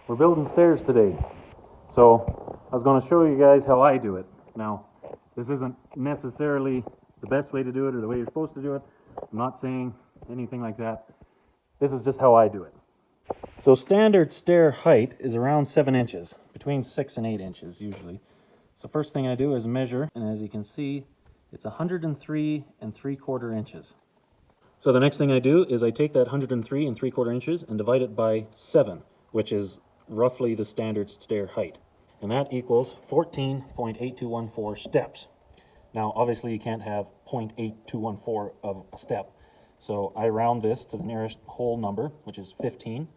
We're building stairs today. So I was going to show you guys how I do it. Now, this isn't necessarily the best way to do it or the way you're supposed to do it. I'm not saying anything like that. This is just how I do it. So standard stair height is around 7 inches, between 6 and 8 inches usually. So first thing I do is measure, and as you can see, it's 103 3/4 inches. So the next thing I do is I take that 103 3/4 inches and divide it by 7, which is roughly the standard stair height. And that equals 14.8214 steps. Now, obviously you can't have 0.8214 of a step. So I round this to the nearest whole number, which is 15.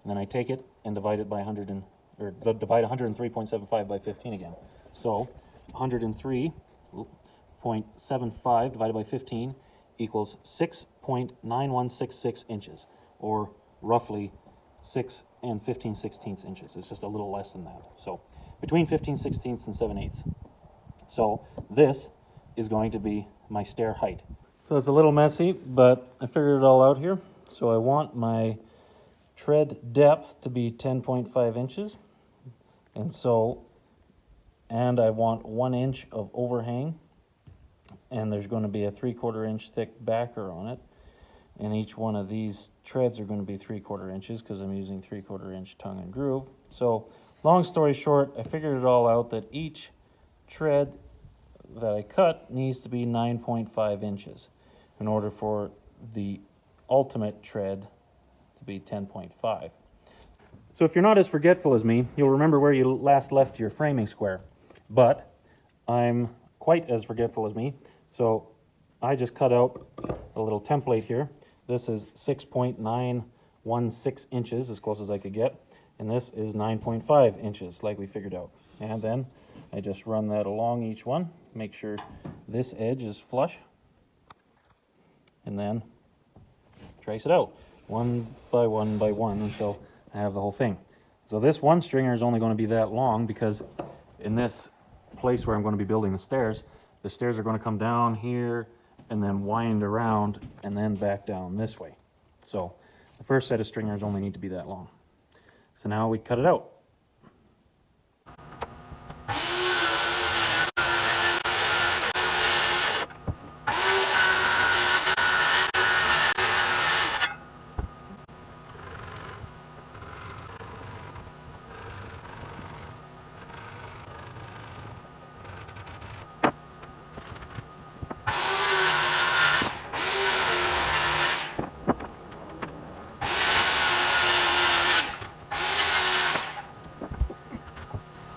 And then I take it and divide it by divide 103.75 by 15 again. So 103.75 divided by 15 equals 6.9166 inches, or roughly 6 and 15/16 inches. It's just a little less than that. So between 15/16 and 7/8. So this is going to be my stair height. So it's a little messy, but I figured it all out here. So I want my tread depth to be 10.5 inches. And I want 1 inch of overhang. And there's going to be a 3/4 inch thick backer on it. And each one of these treads are going to be 3/4 inches because I'm using 3/4 inch tongue and groove. So long story short, I figured it all out that each tread that I cut needs to be 9.5 inches in order for the ultimate tread to be 10.5. So if you're not as forgetful as me, you'll remember where you last left your framing square. But I'm quite as forgetful as me, so I just cut out a little template here. This is 6.916 inches, as close as I could get, and this is 9.5 inches, like we figured out. And then I just run that along each one, make sure this edge is flush, and then trace it out one by one by one until I have the whole thing. So this one stringer is only going to be that long because in this place where I'm going to be building the stairs are going to come down here and then wind around and then back down this way. So the first set of stringers only need to be that long. So now we cut it out.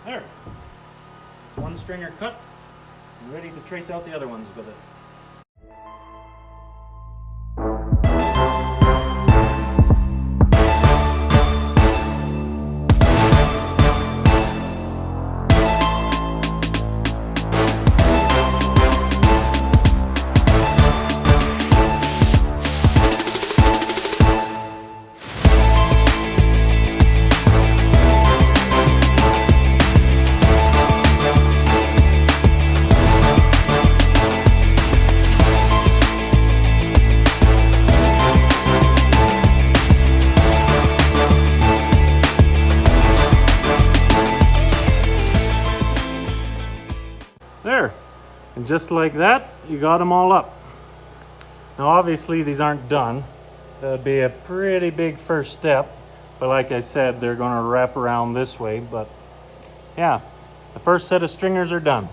There. It's one stringer cut and ready to trace out the other ones with it. There, and just like that, you got them all up. Now obviously these aren't done. That would be a pretty big first step, but like I said, they're going to wrap around this way. But yeah, the first set of stringers are done.